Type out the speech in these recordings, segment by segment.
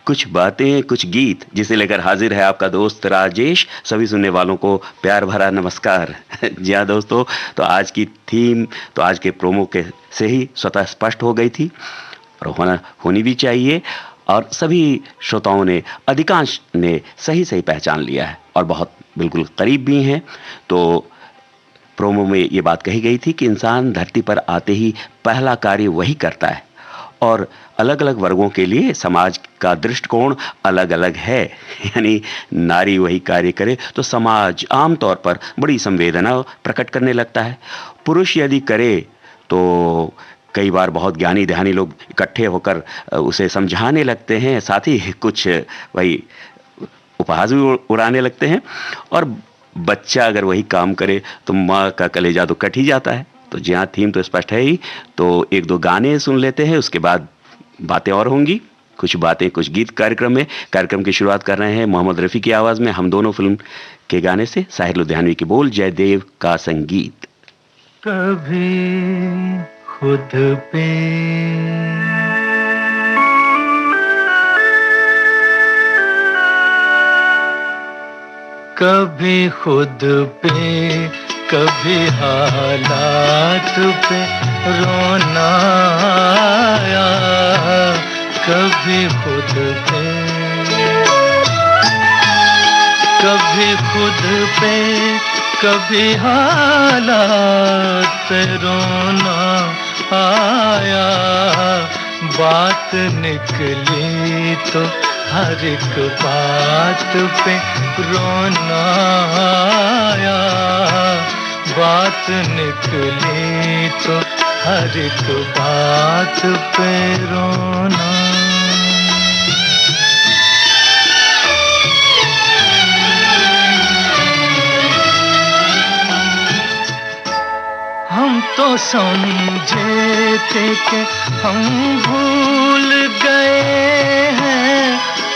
कुछ बातें कुछ गीत, जिसे लेकर हाजिर है आपका दोस्त राजेश। सभी सुनने वालों को प्यार भरा नमस्कार। जी हाँ दोस्तों, तो आज की थीम तो आज के प्रोमो के से ही स्वतः स्पष्ट हो गई थी और होनी भी चाहिए, और सभी श्रोताओं ने, अधिकांश ने सही सही पहचान लिया है और बहुत बिल्कुल करीब भी हैं। तो प्रोमो में ये बात कही गई थी कि इंसान धरती पर आते ही पहला कार्य वही करता है, और अलग अलग वर्गों के लिए समाज का दृष्टिकोण अलग अलग है। यानी नारी वही कार्य करे तो समाज आमतौर पर बड़ी संवेदना प्रकट करने लगता है। पुरुष यदि करे तो कई बार बहुत ज्ञानी ध्यानी लोग इकट्ठे होकर उसे समझाने लगते हैं, साथ ही कुछ वही उपहास भी उड़ाने लगते हैं। और बच्चा अगर वही काम करे तो माँ का कलेजा तो कट ही जाता है। तो जी हाँ, थीम तो स्पष्ट है ही। तो एक दो गाने सुन लेते हैं, उसके बाद बातें और होंगी। कुछ बातें कुछ गीत कार्यक्रम की शुरुआत कर रहे हैं मोहम्मद रफ़ी की आवाज़ में हम दोनों फिल्म के गाने से। साहिर लुधियानवी की बोल, जयदेव का संगीत। कभी खुद पे कभी खुद पे कभी हालात पे रोना आया, कभी खुद पे कभी खुद पे कभी हालात पे रोना आया। बात निकली तो हर एक बात पे रोना आया। बात निकली तो हर एक बात पे रोना। हम तो समझे थे कि हम भूल गए हैं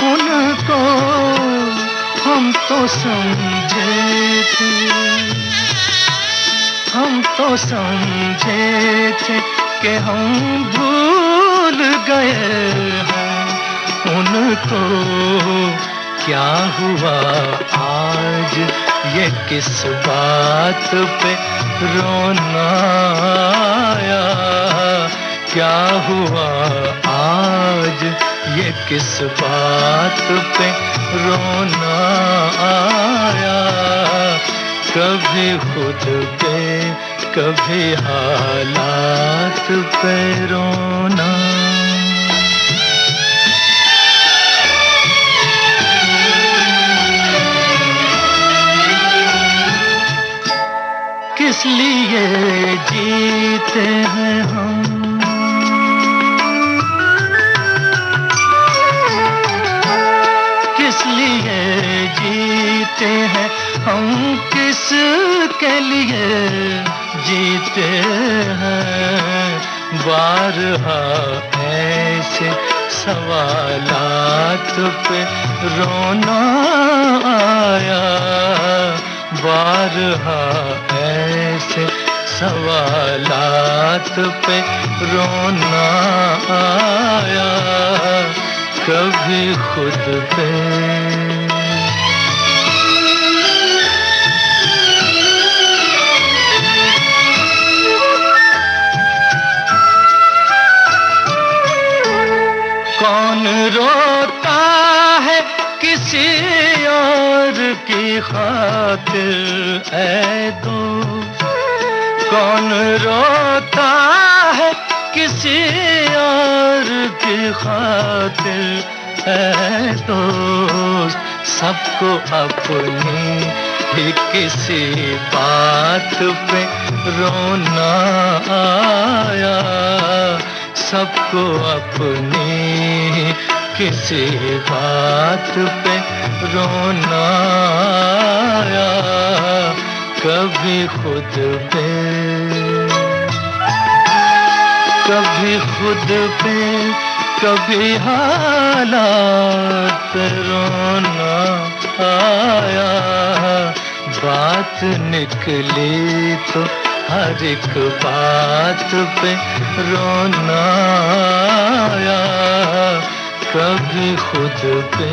उनको, हम तो समझे थे, हम तो समझे थे कि हम भूल गए हैं उनको। क्या हुआ आज ये किस बात पे रोना आया? क्या हुआ आज ये किस बात पे रोना आया? कभी खुद पे कभी हालात पे रोना। किस लिए जीते हैं हम, किस लिए जीते हैं हम, किस के लिए जीते हैं? बारहा ऐसे सवालात पे रोना आया। बारहा ऐसे सवालात पे रोना आया। कभी खुद पे कौन रोता है किसी और की खातिर ऐ दोस्त? कौन रोता है किसी और की खातिर ऐ दोस्त? सबको अपनी ही किसी बात पे रोना आया। सबको अपनी किसी बात पे रोना आया। कभी खुद पे कभी खुद पे कभी हालात पे रोना आया। बात निकली तो हर एक बात पे रोना आया। कभी खुद पे।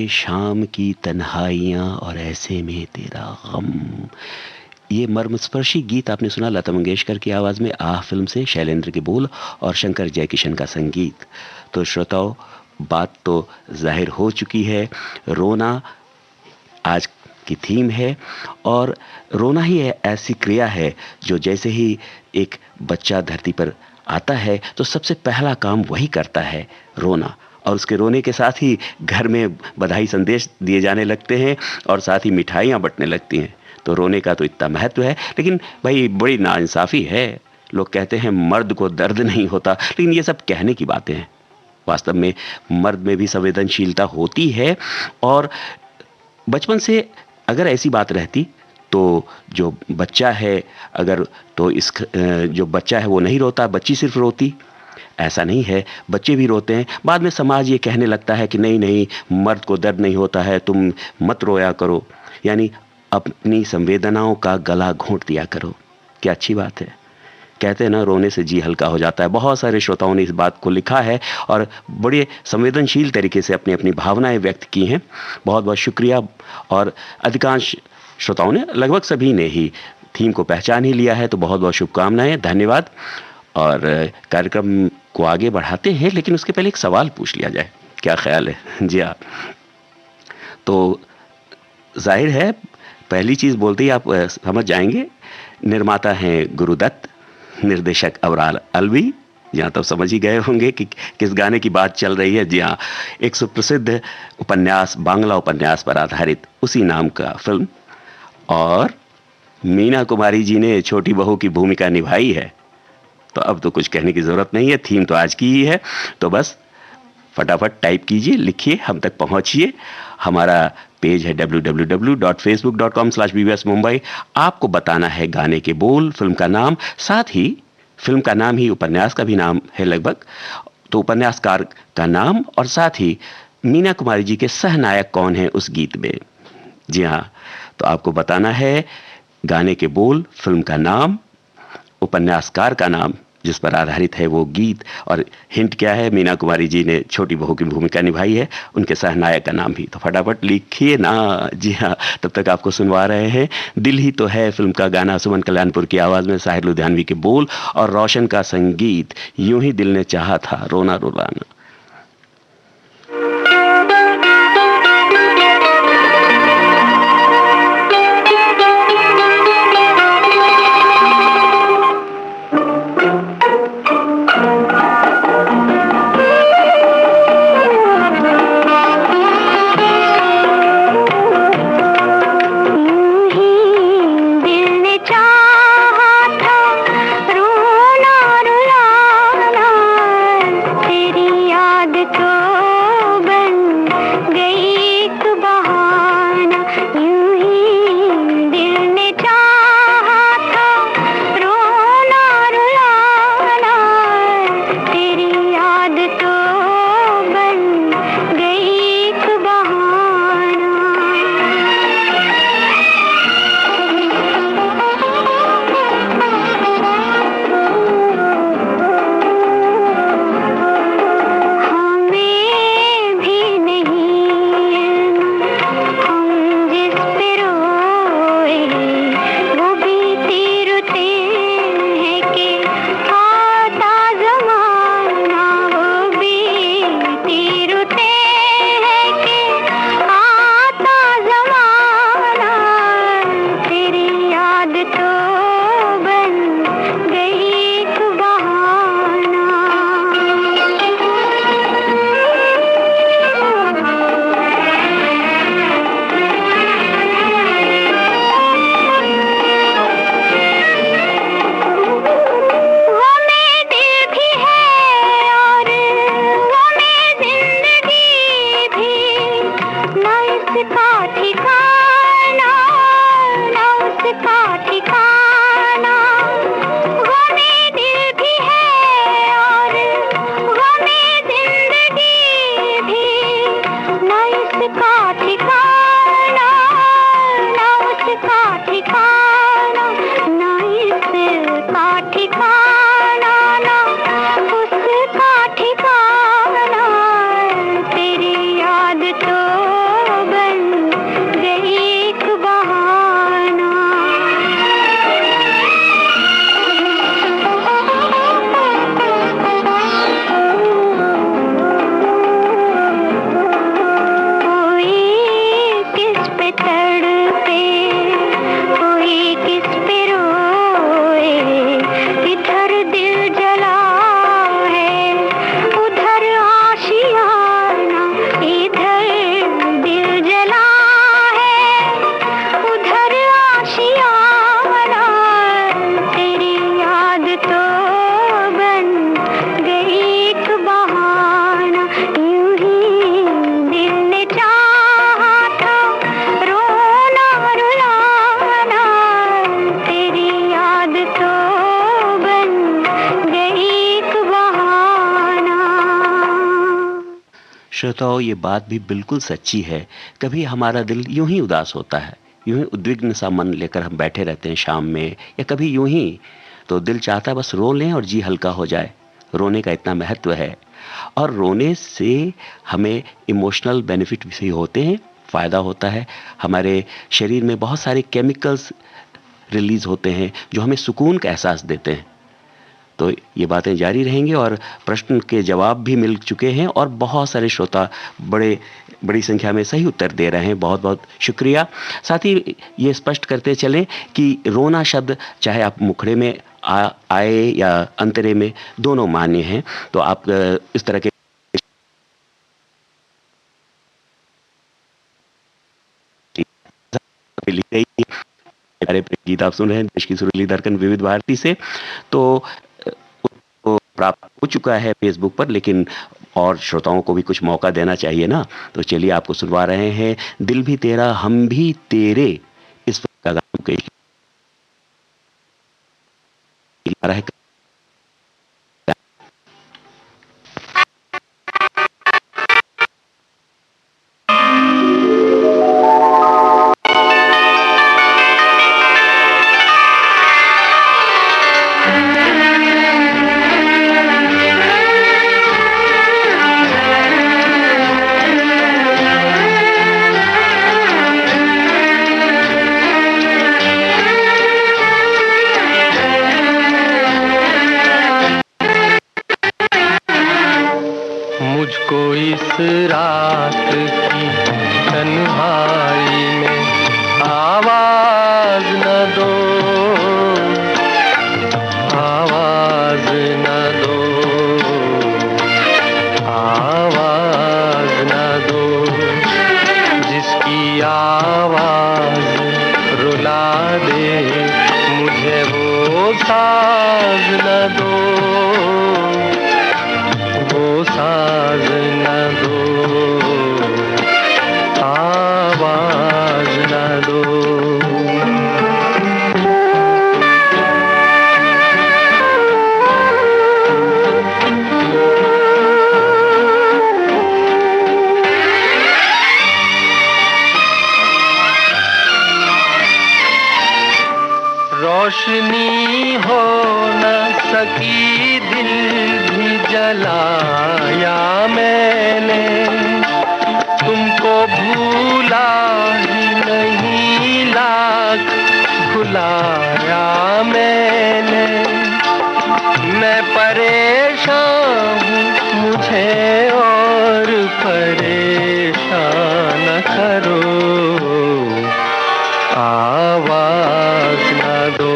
शाम की तन्हाइयाँ और ऐसे में तेरा गम। ये मर्मस्पर्शी गीत आपने सुना लता मंगेशकर की आवाज़ में आह फिल्म से, शैलेंद्र के बोल और शंकर जयकिशन का संगीत। तो श्रोताओं, बात तो जाहिर हो चुकी है, रोना आज की थीम है और रोना ही ऐसी क्रिया है जो जैसे ही एक बच्चा धरती पर आता है तो सबसे पहला काम वही करता है, रोना। और उसके रोने के साथ ही घर में बधाई संदेश दिए जाने लगते हैं और साथ ही मिठाइयाँ बंटने लगती हैं। तो रोने का तो इतना महत्व है, लेकिन भाई बड़ी नाइंसाफ़ी है। लोग कहते हैं मर्द को दर्द नहीं होता, लेकिन ये सब कहने की बातें हैं। वास्तव में मर्द में भी संवेदनशीलता होती है और बचपन से अगर ऐसी बात रहती तो जो बच्चा है अगर तो इस जो बच्चा है वो नहीं रोता, बच्ची सिर्फ रोती। ऐसा नहीं है, बच्चे भी रोते हैं। बाद में समाज ये कहने लगता है कि नहीं नहीं, मर्द को दर्द नहीं होता है, तुम मत रोया करो, यानी अपनी संवेदनाओं का गला घोंट दिया करो। क्या अच्छी बात है। कहते हैं ना, रोने से जी हल्का हो जाता है। बहुत सारे श्रोताओं ने इस बात को लिखा है और बड़े संवेदनशील तरीके से अपनी अपनी भावनाएं व्यक्त की हैं। बहुत बहुत शुक्रिया। और अधिकांश श्रोताओं ने, लगभग सभी ने ही थीम को पहचान ही लिया है, तो बहुत बहुत शुभकामनाएं, धन्यवाद। और कार्यक्रम को आगे बढ़ाते हैं, लेकिन उसके पहले एक सवाल पूछ लिया जाए, क्या ख्याल है? जी हाँ, तो जाहिर है पहली चीज़ बोलते ही आप समझ जाएंगे, निर्माता हैं गुरुदत्त, निर्देशक अबरार अलवी। यहाँ तो समझ ही गए होंगे कि किस गाने की बात चल रही है। जी हाँ, एक सुप्रसिद्ध उपन्यास, बांग्ला उपन्यास पर आधारित उसी नाम का फिल्म, और मीना कुमारी जी ने छोटी बहू की भूमिका निभाई है। तो अब तो कुछ कहने की जरूरत नहीं है, थीम तो आज की ही है। तो बस फटाफट टाइप कीजिए, लिखिए, हम तक पहुंचिए। हमारा पेज है www.facebook.com/bbsmumbai। आपको बताना है गाने के बोल, फिल्म का नाम, साथ ही फिल्म का नाम ही उपन्यास का भी नाम है लगभग, तो उपन्यासकार का नाम, और साथ ही मीना कुमारी जी के सहनायक कौन है उस गीत में। जी हाँ, तो आपको बताना है गाने के बोल, फिल्म का नाम, उपन्यासकार का नाम जिस पर आधारित है वो गीत, और हिंट क्या है, मीना कुमारी जी ने छोटी बहू की भूमिका निभाई है, उनके सहनायक का नाम भी। तो फटाफट लिखिए ना। जी हाँ, तब तक आपको सुनवा रहे हैं दिल ही तो है फिल्म का गाना, सुमन कल्याणपुर की आवाज में साहिर लुधियानवी के बोल और रोशन का संगीत। यूं ही दिल ने चाहा था रोना रुलाना। श्रोताओं, ये बात भी बिल्कुल सच्ची है। कभी हमारा दिल यूं ही उदास होता है, यूं ही उद्विग्न सा मन लेकर हम बैठे रहते हैं शाम में, या कभी यूं ही तो दिल चाहता है बस रो लें और जी हल्का हो जाए। रोने का इतना महत्व है, और रोने से हमें इमोशनल बेनिफिट भी होते हैं, फ़ायदा होता है। हमारे शरीर में बहुत सारे केमिकल्स रिलीज होते हैं जो हमें सुकून का एहसास देते हैं। तो ये बातें जारी रहेंगी, और प्रश्न के जवाब भी मिल चुके हैं, और बहुत सारे श्रोता बड़ी संख्या में सही उत्तर दे रहे हैं। बहुत बहुत शुक्रिया। साथ ही ये स्पष्ट करते चलें कि रोना शब्द चाहे आप मुखड़े में आए या अंतरे में दोनों मान्य हैं। तो आप इस तरह के गीत आप सुन रहे हैं देश की सुरीली धड़कन विविध भारती से। तो उसको प्राप्त हो चुका है फेसबुक पर, लेकिन और श्रोताओं को भी कुछ मौका देना चाहिए ना। तो चलिए आपको सुनवा रहे हैं दिल भी तेरा हम भी तेरे, इस का गाना कई है। मुझको इस रात की तन्हाई में आवाज न दो, आवाज न दो, आवाज न दो, जिसकी आवाज रुला दे मुझे वो साज न दो, वो साज न दो, आवाज न दो। रोशनी हो न सकी दिल भी जलाया मैंने, तुमको भूला ही नहीं लाख भुलाया मैंने। मैं परेशान हूँ मुझे और परेशान न करो, आवाज न दो।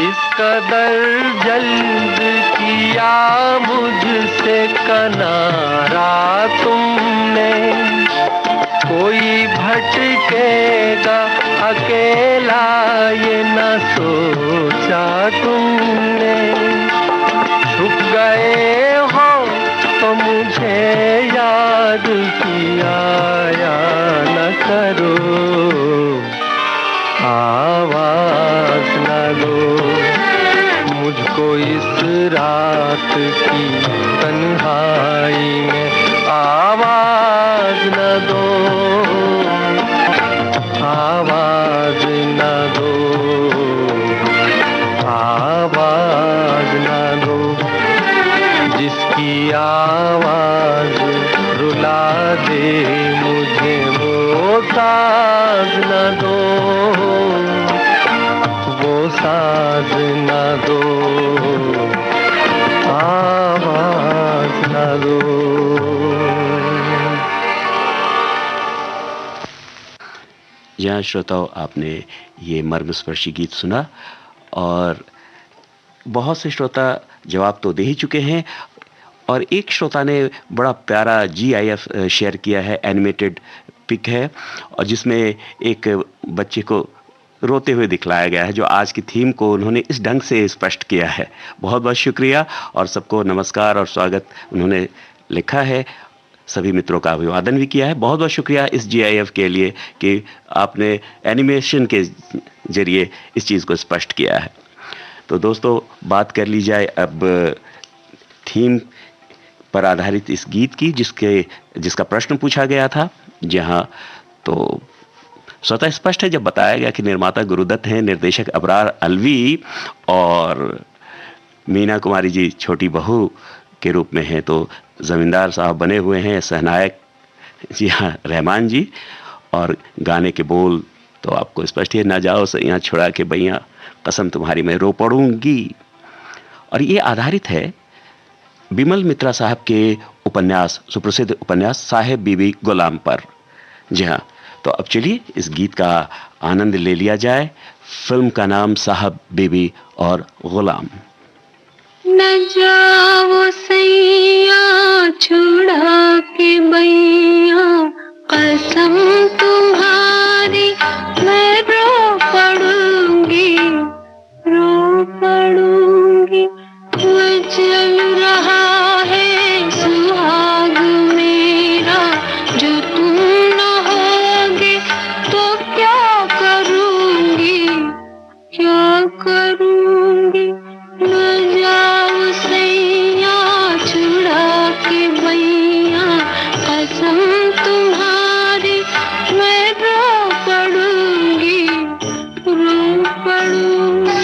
इस कदर जल्द किया मुझसे किनारा तुमने, कोई भटकेगा अकेला ये न सोचा तुमने। छुप गए हो तो मुझे याद किया या न करो, आवाज न दो। मुझको इस रात की तन्हाई में आवाज न दो, आवाज न दो, आवाज न दो, जिसकी आवाज रुला दे मुझे वो साज न दो, वो साज न दो, आवाज न दो। यहाँ श्रोताओं आपने ये मर्मस्पर्शी गीत सुना, और बहुत से श्रोता जवाब तो दे ही चुके हैं, और एक श्रोता ने बड़ा प्यारा GIF शेयर किया है, एनिमेटेड पिक है, और जिसमें एक बच्चे को रोते हुए दिखलाया गया है, जो आज की थीम को उन्होंने इस ढंग से स्पष्ट किया है। बहुत बहुत शुक्रिया, और सबको नमस्कार और स्वागत उन्होंने लिखा है। सभी मित्रों का अभिवादन भी किया है। बहुत बहुत शुक्रिया इस GIF के लिए कि आपने एनिमेशन के जरिए इस चीज़ को स्पष्ट किया है। तो दोस्तों, बात कर ली जाए अब थीम पर आधारित इस गीत की, जिसका प्रश्न पूछा गया था। जहां तो स्वतः स्पष्ट है जब बताया गया कि निर्माता गुरुदत्त हैं, निर्देशक अबरार अलवी और मीना कुमारी जी छोटी बहू के रूप में हैं, तो जमींदार साहब बने हुए हैं सहनायक जी हाँ रहमान जी, और गाने के बोल तो आपको स्पष्ट है, ना जाओ सैया छुड़ा के बैया, कसम तुम्हारी मैं रो पड़ूंगी। और ये आधारित है बिमल मित्रा साहब के उपन्यास, सुप्रसिद्ध उपन्यास साहेब बीबी गुलाम पर। जी हाँ, तो अब चलिए इस गीत का आनंद ले लिया जाए। फिल्म का नाम साहब बीबी और गुलाम। न जाओ सैया छुड़ा के बैया, कसम तुम्हारी मैं रो पड़ूंगी, रो पड़ूंगी। चल रहा है सुहाग मेरा, जो तुम न होगे तो क्या करूंगी, क्या करूंगी। न जाओ सैया छुड़ा के बैया, कसम तुम्हारी मैं रो पड़ूंगी, रो पड़ूंगी।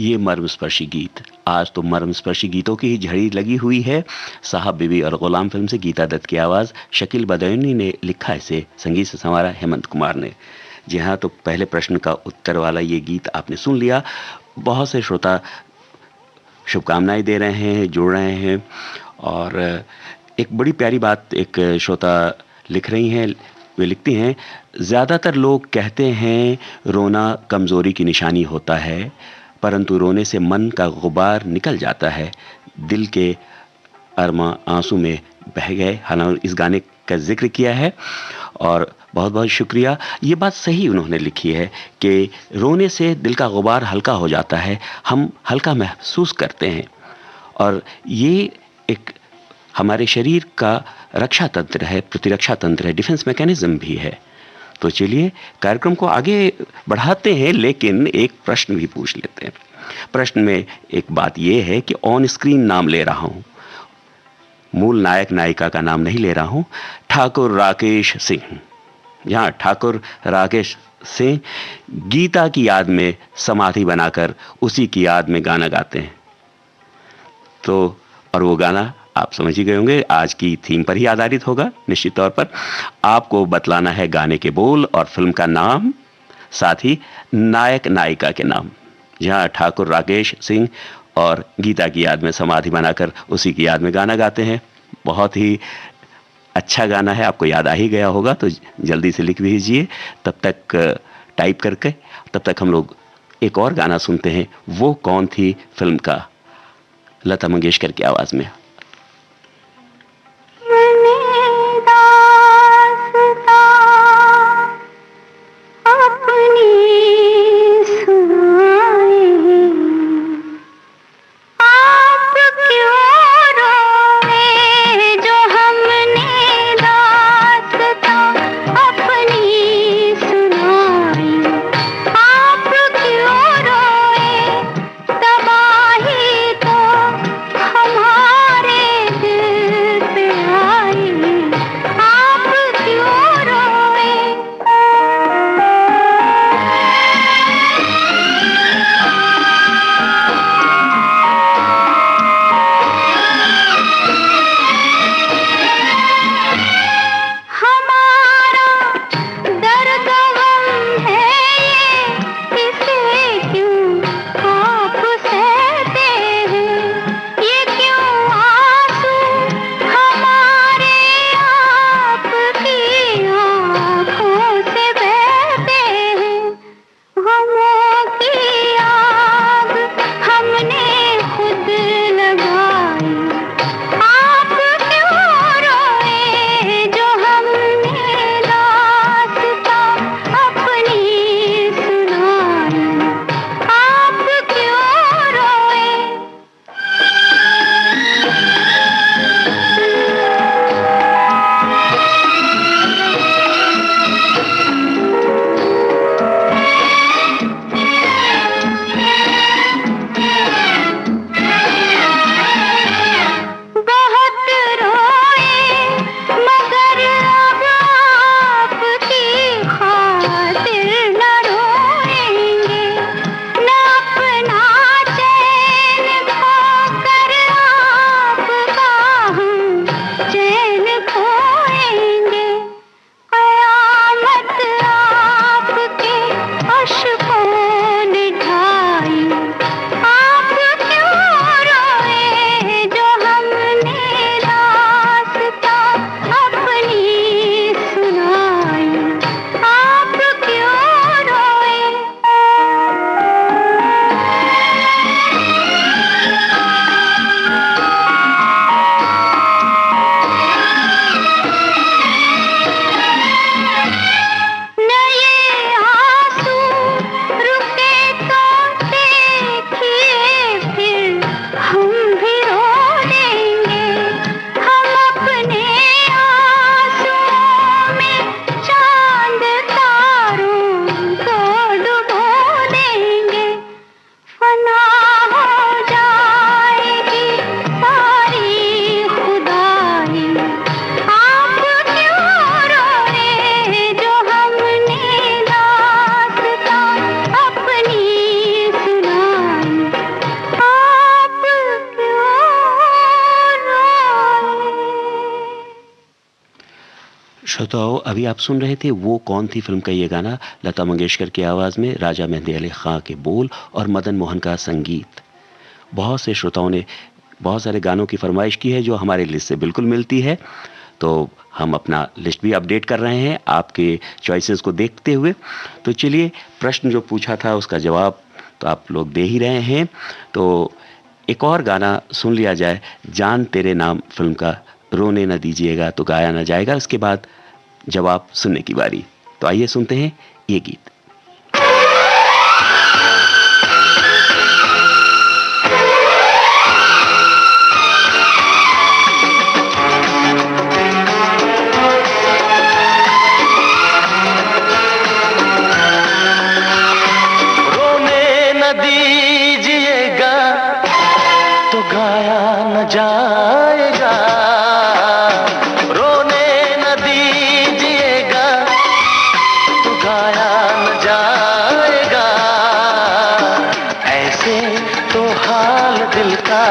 ये मर्मस्पर्शी गीत, आज तो मर्मस्पर्शी गीतों की ही झड़ी लगी हुई है। साहब बीबी और गुलाम फिल्म से गीता दत्त की आवाज़, शकील बदौनी ने लिखा, इसे संगीत से संवारा हेमंत कुमार ने। जी हाँ, तो पहले प्रश्न का उत्तर वाला ये गीत आपने सुन लिया। बहुत से श्रोता शुभकामनाएं दे रहे हैं, जोड़ रहे हैं, और एक बड़ी प्यारी बात एक श्रोता लिख रही हैं। वे लिखती हैं, ज़्यादातर लोग कहते हैं रोना कमज़ोरी की निशानी होता है, परंतु रोने से मन का गुबार निकल जाता है, दिल के अरमा आंसू में बह गए। हालांकि इस गाने का जिक्र किया है और बहुत बहुत शुक्रिया। ये बात सही उन्होंने लिखी है कि रोने से दिल का गुबार हल्का हो जाता है, हम हल्का महसूस करते हैं और ये एक हमारे शरीर का रक्षा तंत्र है, प्रतिरक्षा तंत्र है, डिफेंस मैकेनिज्म भी है। तो चलिए कार्यक्रम को आगे बढ़ाते हैं, लेकिन एक प्रश्न भी पूछ लेते हैं। प्रश्न में एक बात यह है कि ऑन स्क्रीन नाम ले रहा हूं, मूल नायक नायिका का नाम नहीं ले रहा हूं, ठाकुर राकेश सिंह। यहाँ ठाकुर राकेश सिंह गीता की याद में समाधि बनाकर उसी की याद में गाना गाते हैं। तो और वो गाना आप समझ ही गए होंगे, आज की थीम पर ही आधारित होगा। निश्चित तौर पर आपको बतलाना है गाने के बोल और फिल्म का नाम, साथ ही नायक नायिका के नाम। जहाँ ठाकुर राकेश सिंह और गीता की याद में समाधि बनाकर उसी की याद में गाना गाते हैं। बहुत ही अच्छा गाना है, आपको याद आ ही गया होगा, तो जल्दी से लिख दीजिए। तब तक टाइप करके, तब तक हम लोग एक और गाना सुनते हैं। वो कौन थी फिल्म का, लता मंगेशकर की आवाज में। श्रोताओं, अभी आप सुन रहे थे वो कौन थी फिल्म का ये गाना, लता मंगेशकर की आवाज़ में, राजा मेहंदी अली खां के बोल और मदन मोहन का संगीत। बहुत से श्रोताओं ने बहुत सारे गानों की फरमाइश की है जो हमारे लिस्ट से बिल्कुल मिलती है, तो हम अपना लिस्ट भी अपडेट कर रहे हैं आपके चॉइसेस को देखते हुए। तो चलिए, प्रश्न जो पूछा था उसका जवाब तो आप लोग दे ही रहे हैं। तो एक और गाना सुन लिया जाए, जान तेरे नाम फिल्म का, रोने न दीजिएगा तो गाया न जाएगा। उसके बाद जवाब सुनने की बारी। तो आइए सुनते हैं ये गीत। जाएगा, रोने न दीजिएगा तो गाया न जाएगा, ऐसे तो हाल दिल का,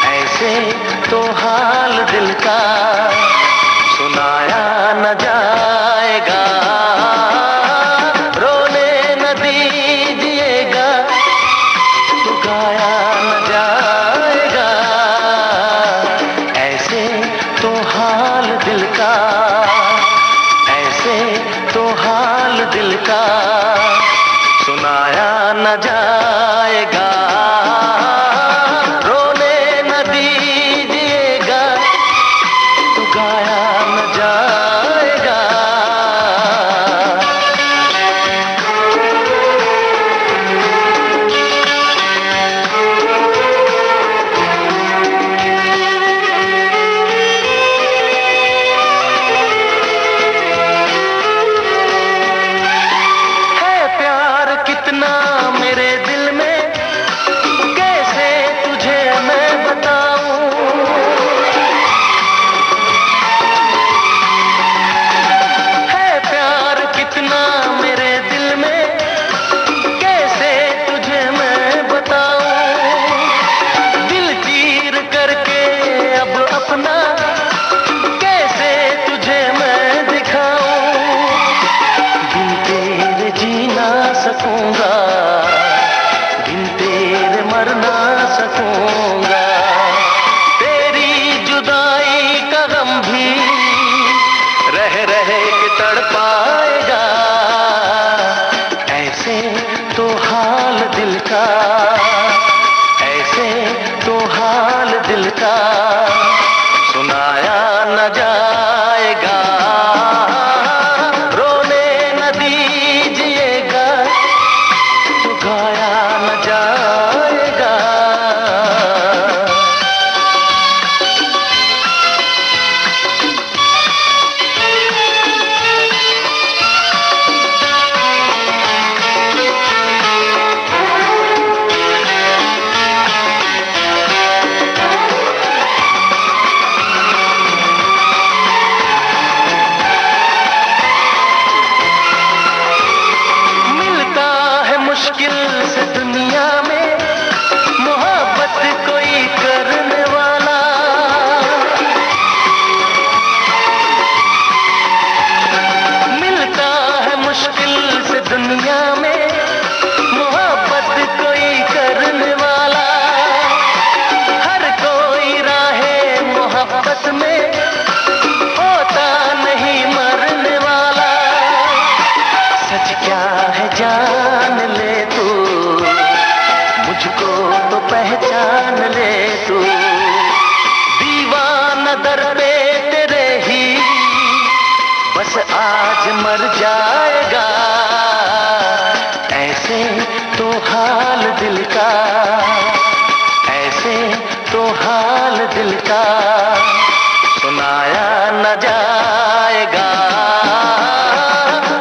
ऐसे तो हाल दिल का सुनाया न जाएगा, रोने न दीजिएगा तो गाया न जाएगा, ऐसे तो हाल दिल का, ऐसे तो हाल दिल का सुनाया न जाएगा, रोने न दीजिएगा तो गाया न जाएगा। बिन तेरे मर ना सकूंगा, तेरी जुदाई का गम भी रह रह के तड़पाएगा, ऐसे तो हाल दिल का, ऐसे तो हाल दिल का सुनाया न जाएगा, रोने न दीजिएगा तो गाया न जाएगा। मुश्किल से दुनिया में मोहब्बत कोई करने वाला, मिलता है मुश्किल से दुनिया में मोहब्बत कोई करने वाला, हर कोई राहे मोहब्बत में होता नहीं मरने वाला, सच क्या है जान ले तू, मुझको तो पहचान ले तू, दीवाना दर पे तेरे ही बस आज मर जाएगा, ऐसे तो हाल दिल का, ऐसे तो हाल दिल का सुनाया न जाएगा,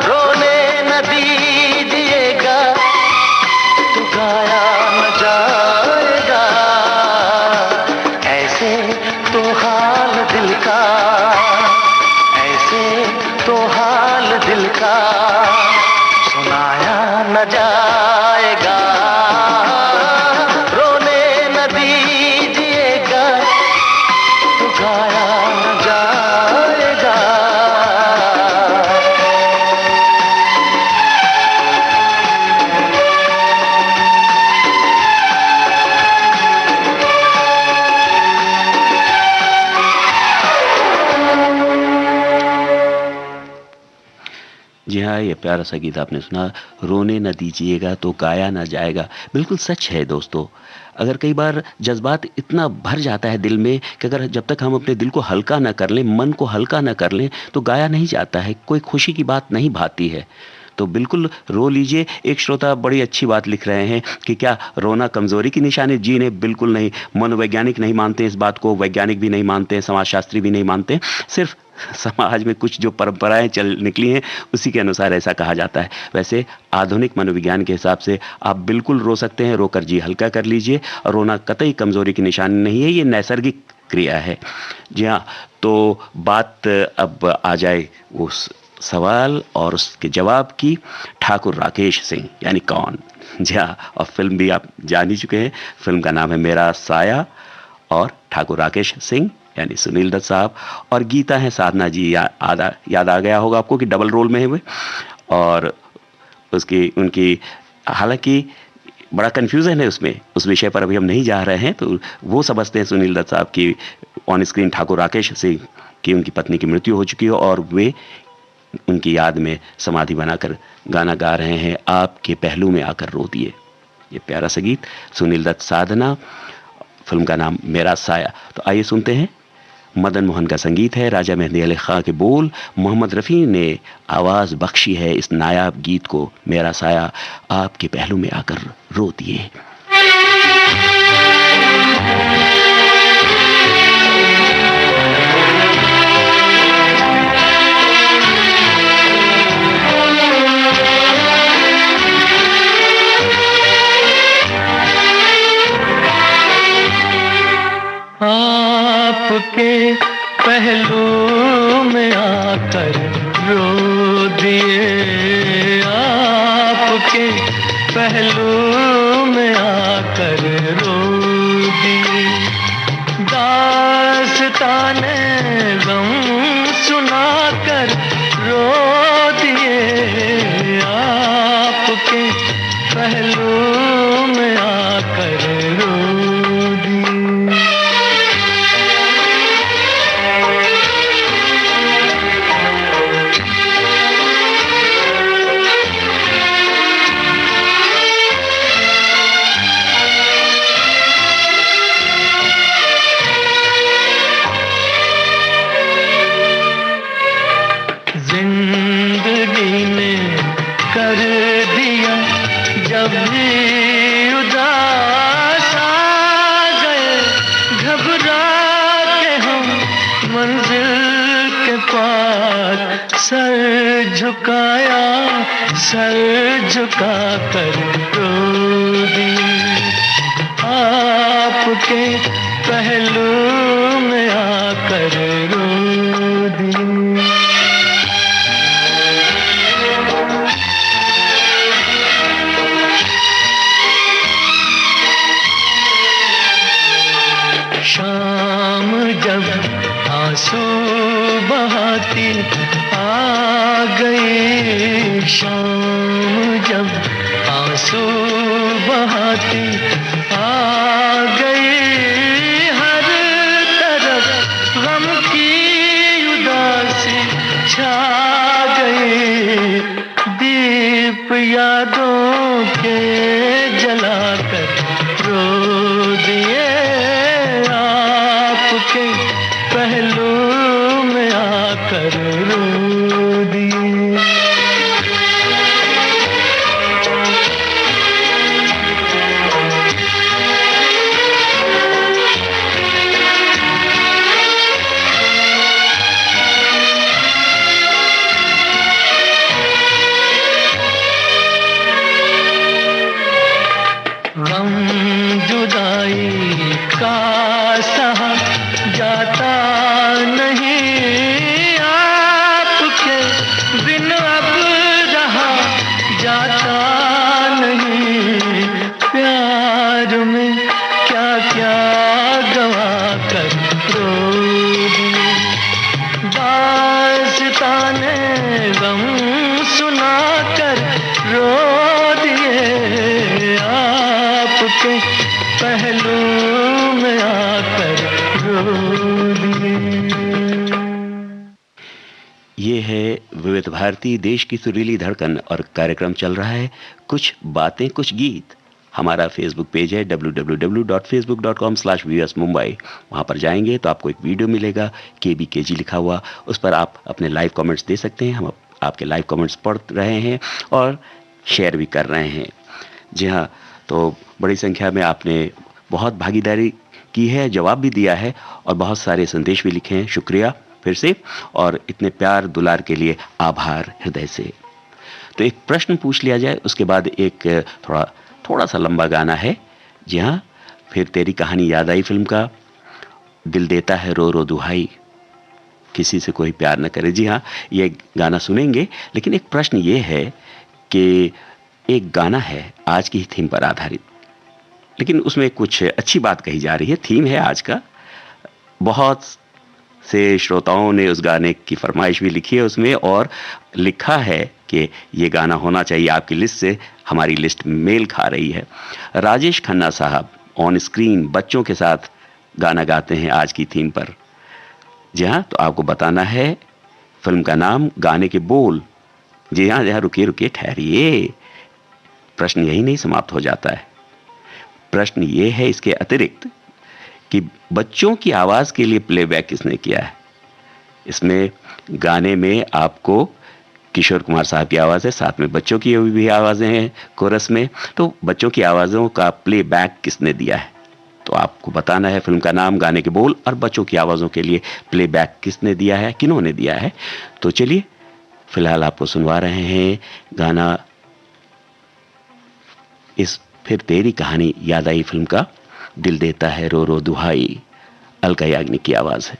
रोने न दीजिएगा तो गाया न जाएगा, ऐसे तो हाल दिल का, ऐसे तो हाल दिल का सुनाया न जाएगा, रोने न दीजिएगा तो गाया न जाएगा। जी हाँ, ये प्यारा सा गीत आपने सुना, रोने न दीजिएगा तो गाया ना जाएगा। बिल्कुल सच है दोस्तों। अगर कई बार जज्बात इतना भर जाता है दिल में कि अगर जब तक हम अपने दिल को हल्का ना कर लें, मन को हल्का ना कर लें, तो गाया नहीं जाता है, कोई खुशी की बात नहीं भाती है। तो बिल्कुल रो लीजिए। एक श्रोता बड़ी अच्छी बात लिख रहे हैं कि क्या रोना कमजोरी की निशानी? जी नहीं, बिल्कुल नहीं। मनोवैज्ञानिक नहीं मानते इस बात को, वैज्ञानिक भी नहीं मानते, समाजशास्त्री भी नहीं मानते। सिर्फ समाज में कुछ जो परंपराएं चल निकली हैं उसी के अनुसार ऐसा कहा जाता है। वैसे आधुनिक मनोविज्ञान के हिसाब से आप बिल्कुल रो सकते हैं, रोकर जी हल्का कर लीजिए। और रोना कतई कमजोरी की निशानी नहीं है, ये नैसर्गिक क्रिया है। जी हाँ, तो बात अब आ जाए उस सवाल और उसके जवाब की। ठाकुर राकेश सिंह यानी कौन? जी हाँ, और फिल्म भी आप जान ही चुके हैं। फिल्म का नाम है मेरा साया, और ठाकुर राकेश सिंह यानी सुनील दत्त साहब, और गीता है साधना जी। याद आ गया होगा आपको कि डबल रोल में है वे। और उसकी उनकी, हालांकि बड़ा कन्फ्यूजन है उसमें, उस विषय पर अभी हम नहीं जा रहे हैं। तो वो समझते हैं सुनील दत्त साहब की ऑन स्क्रीन ठाकुर राकेश सिंह की उनकी पत्नी की मृत्यु हो चुकी है, और वे उनकी याद में समाधि बनाकर गाना गा रहे हैं, आपके पहलू में आकर रो दिए। ये प्यारा सा गीत, सुनील दत्त, साधना, फिल्म का नाम मेरा साया। तो आइए सुनते हैं। मदन मोहन का संगीत है, राजा मेहंदी अली खां के बोल, मोहम्मद रफ़ी ने आवाज़ बख्शी है इस नायाब गीत को, मेरा साया आपके पहलू में आकर रो दिए। आपके पहलू में आकर रो दिए, आपके पहलू में आकर रो दिए। दास्ताने गम सुनाकर रो दिए, आपके पहलू में आकर रो दिए। जिंदगी ने कर दिया जब भी उदास आ गए, घबरा के हम मंजिल के पास सर झुकाया, सर झुका कर रो दिए। आपके पहलू में आकर रो दिए। शाम जब आंसू बहाती आ गई, शाम जब आंसू बहाती आ गई, हर तरफ गम की उदासी छा गई। दीप यादों के जलाकर रो दिए, आपके पहलू में आकर रो दिए। गम जुदाई का सहा जाता नहीं, आपके बिन अब रहा जाता नहीं। प्यार में क्या क्या गवा कर रो दिए, दास्ताने गम सुना कर रो दिए, आपके पहलू में आकर रो दिए। ये है विविध भारती, देश की सुरीली धड़कन, और कार्यक्रम चल रहा है कुछ बातें कुछ गीत। हमारा फेसबुक पेज है www.facebook.com/VOSmumbai। वहाँ पर जाएंगे तो आपको एक वीडियो मिलेगा, KBKG लिखा हुआ। उस पर आप अपने लाइव कमेंट्स दे सकते हैं। हम आपके लाइव कमेंट्स पढ़ रहे हैं और शेयर भी कर रहे हैं। जी हाँ, तो बड़ी संख्या में आपने बहुत भागीदारी की है, जवाब भी दिया है और बहुत सारे संदेश भी लिखे हैं। शुक्रिया फिर से, और इतने प्यार दुलार के लिए आभार हृदय से। तो एक प्रश्न पूछ लिया जाए, उसके बाद एक थोड़ा सा लंबा गाना है। जी हाँ, फिर तेरी कहानी याद आई फिल्म का, दिल देता है रो रो दुहाई, किसी से कोई प्यार न करे। जी हाँ, ये गाना सुनेंगे, लेकिन एक प्रश्न ये है कि एक गाना है आज की थीम पर आधारित, लेकिन उसमें कुछ अच्छी बात कही जा रही है। थीम है आज का, बहुत से श्रोताओं ने उस गाने की फरमाइश भी लिखी है उसमें, और लिखा है कि ये गाना होना चाहिए आपकी लिस्ट से। हमारी लिस्ट मेल खा रही है। राजेश खन्ना साहब ऑन स्क्रीन बच्चों के साथ गाना गाते हैं आज की थीम पर। जी हाँ, तो आपको बताना है फिल्म का नाम, गाने के बोल। जी हाँ, जहाँ रुकिए ठहरिए, प्रश्न यही नहीं समाप्त हो जाता है। प्रश्न ये है इसके अतिरिक्त कि बच्चों की आवाज के लिए प्लेबैक किसने किया है। इसमें गाने में आपको किशोर कुमार साहब की आवाज है, साथ में बच्चों की भी आवाजें हैं कोरस में। तो बच्चों की आवाजों का प्लेबैक किसने दिया है, तो आपको बताना है फिल्म का नाम, गाने के बोल और बच्चों की आवाजों के लिए प्लेबैक किसने दिया है, किन्होंने दिया है। तो चलिए फिलहाल आपको सुनवा रहे हैं गाना, इस फिर तेरी कहानी याद आई फिल्म का, दिल देता है रो रो दुहाई, अलका याग्निक की आवाज है।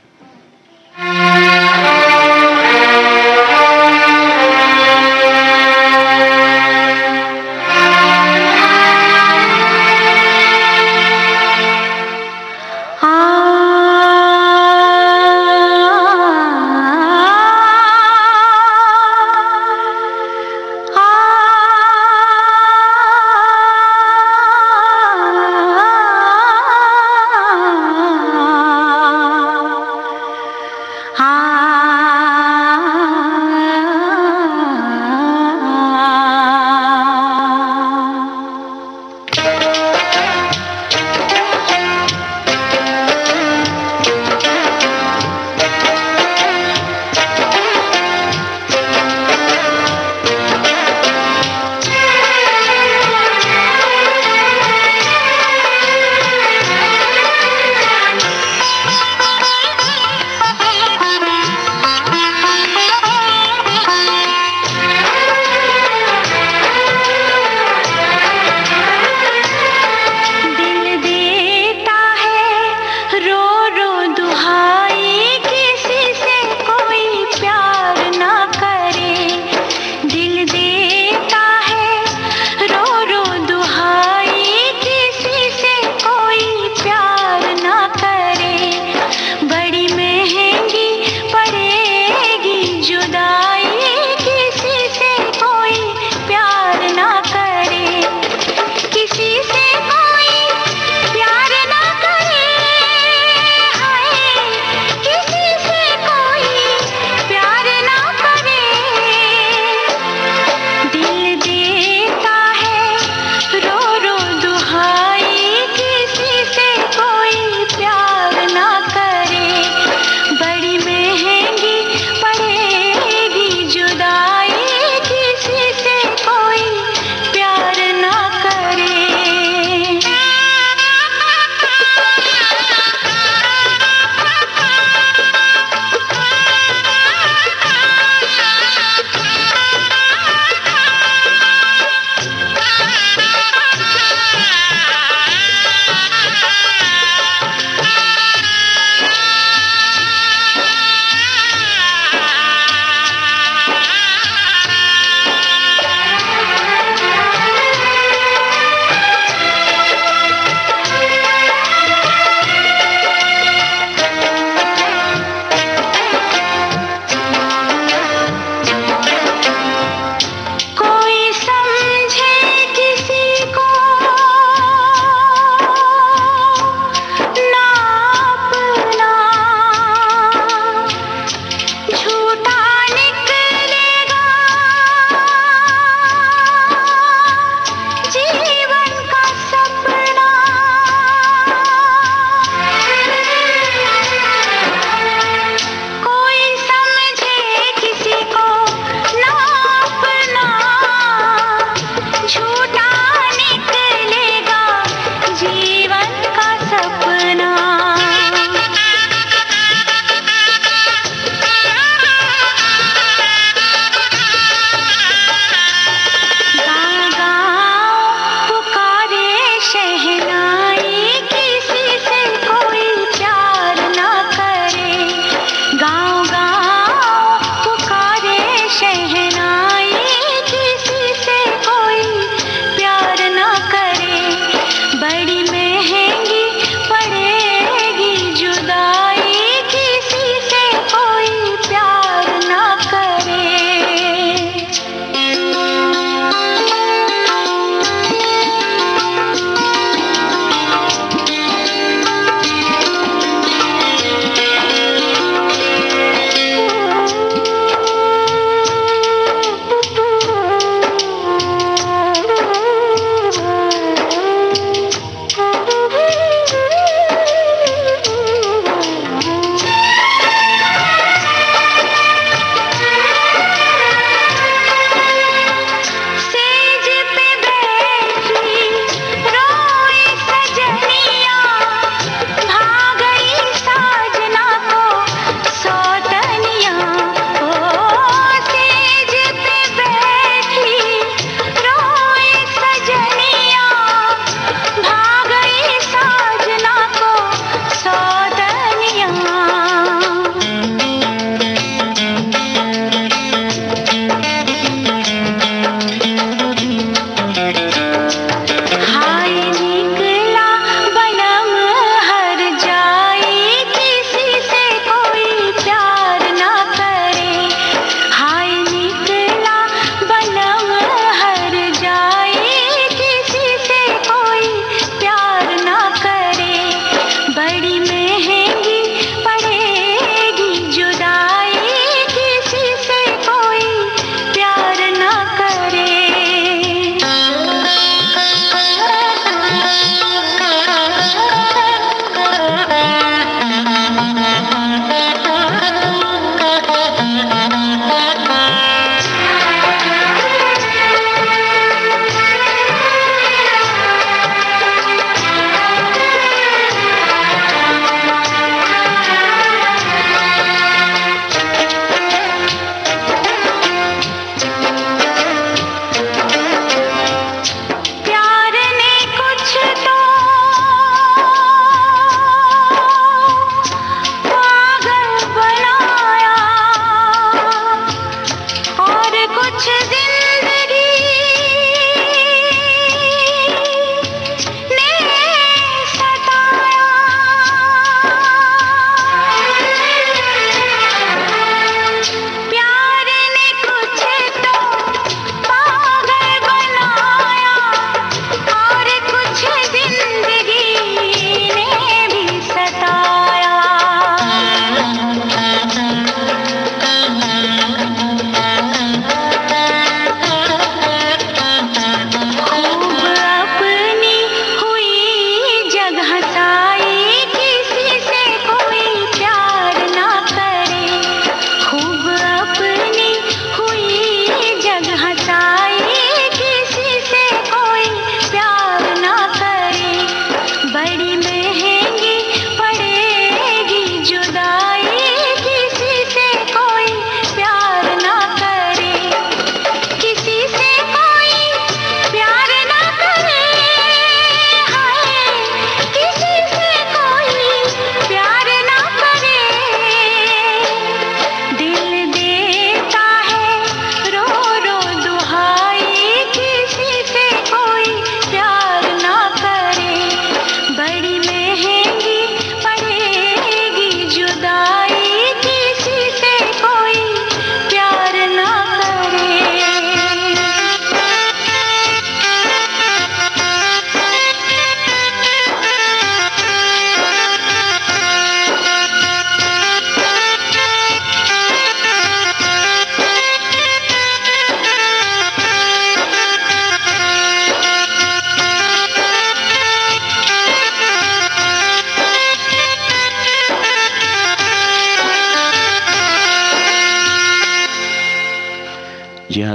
आ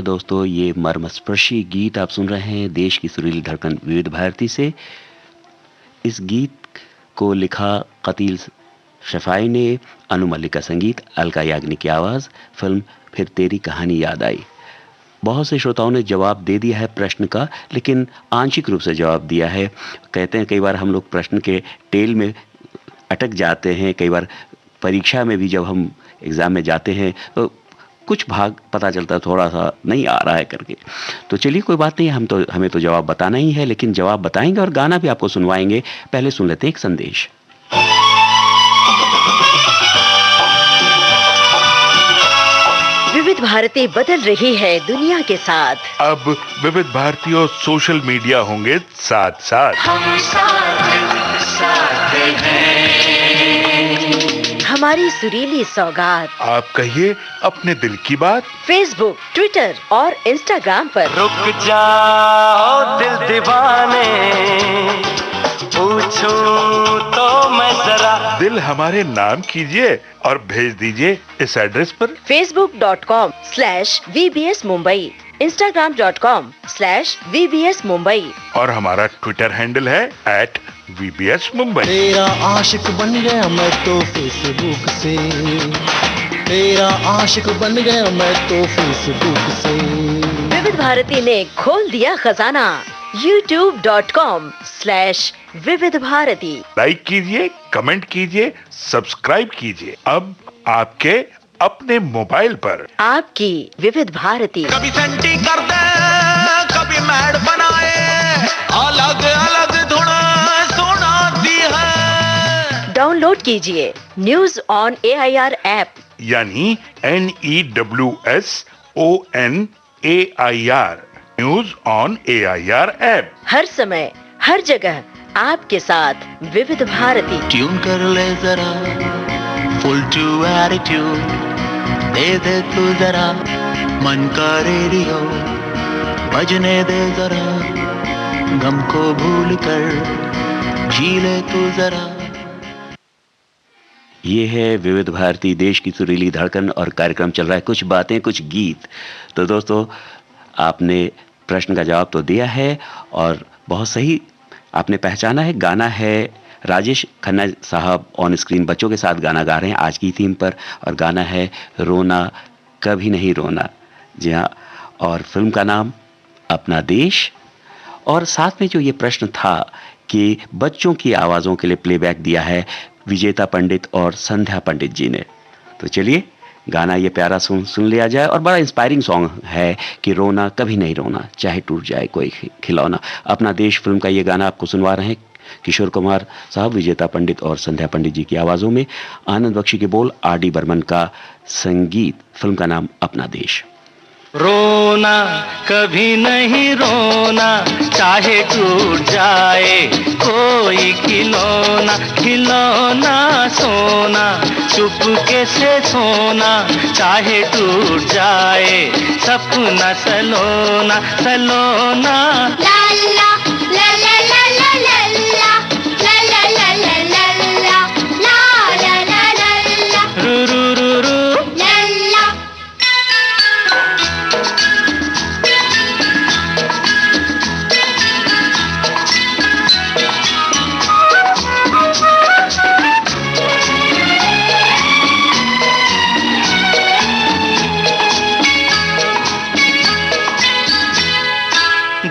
दोस्तों, ये मर्मस्पर्शी गीत आप सुन रहे हैं देश की सुरीली धड़कन विविध भारती से। इस गीत को लिखा कतील शफाई ने, अनु मलिक का संगीत, अलका याग्निक की आवाज़। फिल्म फिर तेरी कहानी याद आई। बहुत से श्रोताओं ने जवाब दे दिया है प्रश्न का, लेकिन आंशिक रूप से जवाब दिया है। कहते हैं कई बार हम लोग प्रश्न के टेल में अटक जाते हैं। कई बार परीक्षा में भी जब हम एग्ज़ाम में जाते हैं तो कुछ भाग पता चलता है थोड़ा सा नहीं आ रहा है करके। तो चलिए कोई बात नहीं, हमें तो जवाब बताना ही है, लेकिन जवाब बताएंगे और गाना भी आपको सुनवाएंगे। पहले सुन लेते हैं एक संदेश। विविध भारती बदल रही है दुनिया के साथ। अब विविध भारती और सोशल मीडिया होंगे साथ साथ। हम साथ हैं। हमारी सुरीली सौगात आप कहिए अपने दिल की बात। फेसबुक, ट्विटर और इंस्टाग्राम पर। रुक जाओ दिल दीवाने, पूछूं तो मैं जरा। दिल हमारे नाम कीजिए और भेज दीजिए इस एड्रेस पर। facebook.com/VBS Mumbai, Instagram.com/VBS Mumbai और हमारा ट्विटर हैंडल है @VBS Mumbai। तेरा आशिक बन गया मैं तो फेसबुक से, तेरा आशिक बन गया मैं तो फेसबुक से। विविध भारती ने खोल दिया खजाना। youtube.com/विविध भारती। लाइक कीजिए, कमेंट कीजिए, सब्सक्राइब कीजिए। अब आपके अपने मोबाइल पर। आपकी विविध भारती। कभी सेंटी कर दे, कभी मैड बनाए, अलग अलग धुन सुनाती है। डाउनलोड कीजिए न्यूज ऑन AIR ऐप, यानी NEWSONAIR, news on AIR app. हर समय हर जगह आपके साथ विविध भारती। ट्यून कर ले जरा फुल टू एटीट्यूड, दे दे तू जरा मन का रेडियो, बजने दे जरा गम को भूल कर, जी ले तू जरा। ये है विविध भारती, देश की सुरीली धड़कन, और कार्यक्रम चल रहा है कुछ बातें कुछ गीत। तो दोस्तों, आपने प्रश्न का जवाब तो दिया है और बहुत सही आपने पहचाना है। गाना है राजेश खन्ना साहब ऑन स्क्रीन बच्चों के साथ गाना गा रहे हैं आज की थीम पर, और गाना है रोना कभी नहीं रोना। जी हाँ, और फिल्म का नाम अपना देश। और साथ में जो ये प्रश्न था कि बच्चों की आवाज़ों के लिए प्लेबैक दिया है विजेता पंडित और संध्या पंडित जी ने। तो चलिए गाना ये प्यारा सुन लिया जाए। और बड़ा इंस्पायरिंग सॉन्ग है कि रोना कभी नहीं रोना, चाहे टूट जाए कोई खिलौना। अपना देश फिल्म का ये गाना आपको सुनवा रहे हैं किशोर कुमार साहब, विजेता पंडित और संध्या पंडित जी की आवाज़ों में। आनंद बख्शी के बोल, RD बर्मन का संगीत। फिल्म का नाम अपना देश। रोना कभी नहीं रोना, चाहे टूट जाए कोई खिलौना। खिलौना सोना, चुपके से सोना, चाहे टूट जाए सपना सलोना। सलोना ला ला ला ला ला ला ला ला ला ला ला ला ला ला ला ला ला ला रू रू रू रू ला ला।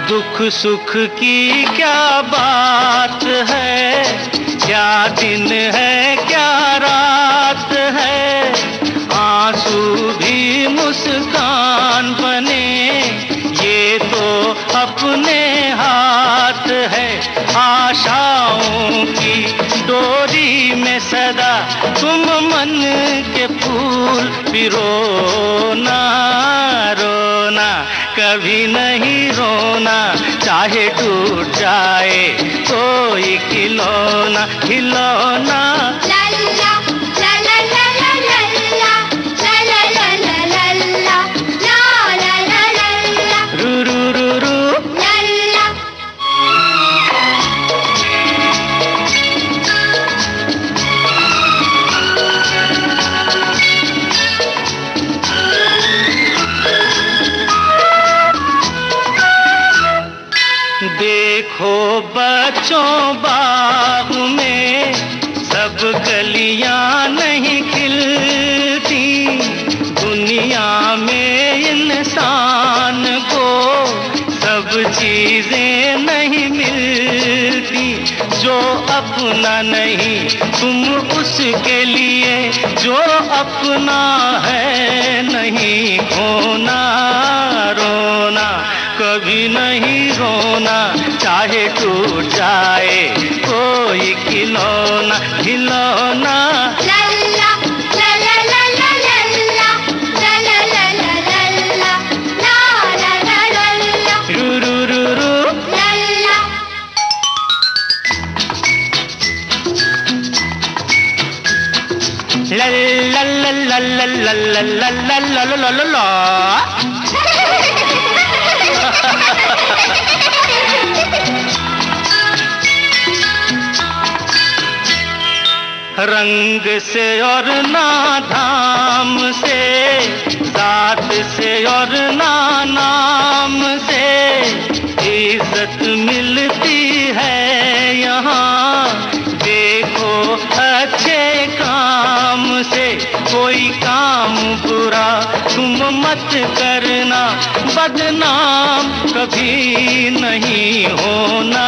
दुख सुख की क्या बात है, क्या दिन है क्या रात है। आंसू भी मुस्कान बने, ये तो अपने हाथ है। आशाओं की डोरी में सदा तुम मन के फूल पिरोना। रोना कभी नहीं रोना, चाहे टूट जाए कोई खिलौना। खिलौना ला ला ला ला ला ला ला ला ला ला ला ला ला ला ला ला ला ला रू रू रू रू ला ला। देखो बच्चों बाग में सब कलियां नहीं खिलती, दुनिया में इंसान को सब चीजें नहीं मिलती। जो अपना नहीं तुम उसके लिए, जो अपना है नहीं खोना। रोना कभी नहीं रोना, चाहे टूट जाए कोई खिलौना। खिलौना लल्ला ला ला ला ला लल्ला ला ला ला ला लल्ला ला ला ला लल्ला रू रू रू रू लल्ला ला ला ला ला ला ला ला ला ला ला ला ला। रंग से और ना धाम से, जात से और ना नाम से इज्जत मिलती है यहाँ। देखो अच्छे काम से, कोई काम बुरा तुम मत करना, बदनाम कभी नहीं होना।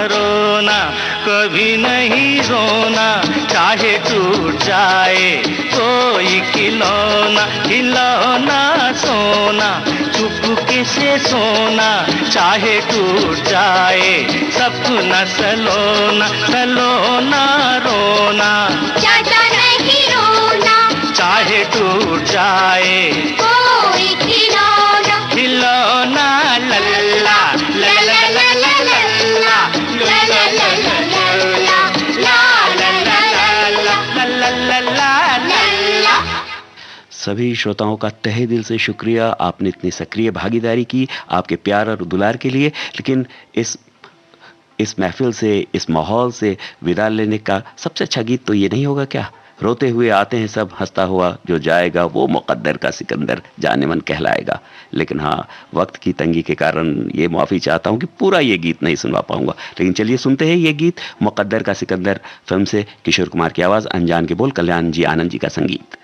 रोना कभी नहीं रोना, चाहे टूट जाए कोई खिलौना। खिलौना सोना चुपके से सोना, चाहे टूट जाए सपना सलोना। सलोना रोना ज्यादा नहीं रोना, चाहे टूट जाए कोई खिलौना। खिलौना लल्ला ला ला ला ला लल्ला ला ला ला ला लल्ला ला ला ला ला ला ला ला लल्ला। सभी श्रोताओं का तहे दिल से शुक्रिया, आपने इतनी सक्रिय भागीदारी की, आपके प्यार और दुलार के लिए। लेकिन इस महफिल से, इस माहौल से विदा लेने का सबसे अच्छा गीत तो ये नहीं होगा क्या? रोते हुए आते हैं सब, हंसता हुआ जो जाएगा वो मुकद्दर का सिकंदर जाने मन कहलाएगा। लेकिन हाँ, वक्त की तंगी के कारण ये माफ़ी चाहता हूँ कि पूरा ये गीत नहीं सुनवा पाऊंगा। लेकिन चलिए सुनते हैं ये गीत, मुकद्दर का सिकंदर फिल्म से। किशोर कुमार की आवाज़, अनजान के बोल, कल्याण जी आनंद जी का संगीत।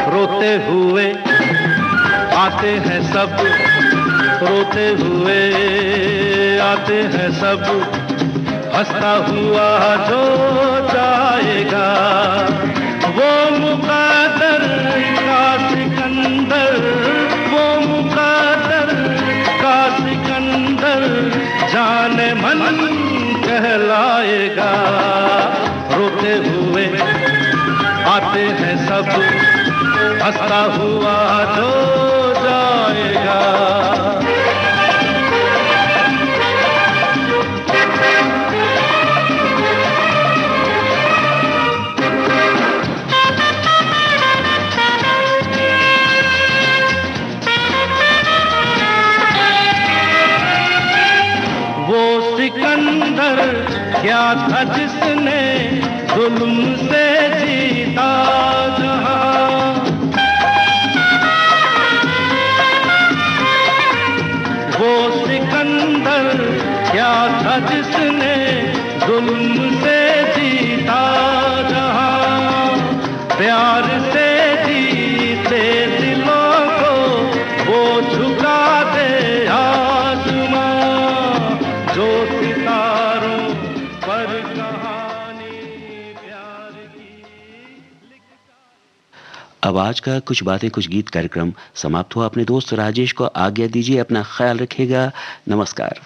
रोते हुए आते हैं सब, रोते हुए आते हैं सब, हंसता हुआ जो जाएगा वो मुकद्दर का सिकंदर, वो मुकद्दर का सिकंदर जाने मन कहलाएगा। रोते हुए आते हैं सब, हंसता हुआ जो जाएगा। वो सिकंदर क्या था जिसने जुल्म से जीता जहां, वो सिकंदर क्या था जिसने जुल्म से जीता जहां। प्यार से जीते दिलों को वो झुका दे आसमां, जो सितारों पर कहानी प्यार की। अब आज का कुछ बातें कुछ गीत कार्यक्रम समाप्त हुआ। अपने दोस्त राजेश को आज्ञा दीजिए, अपना ख्याल रखिएगा। नमस्कार।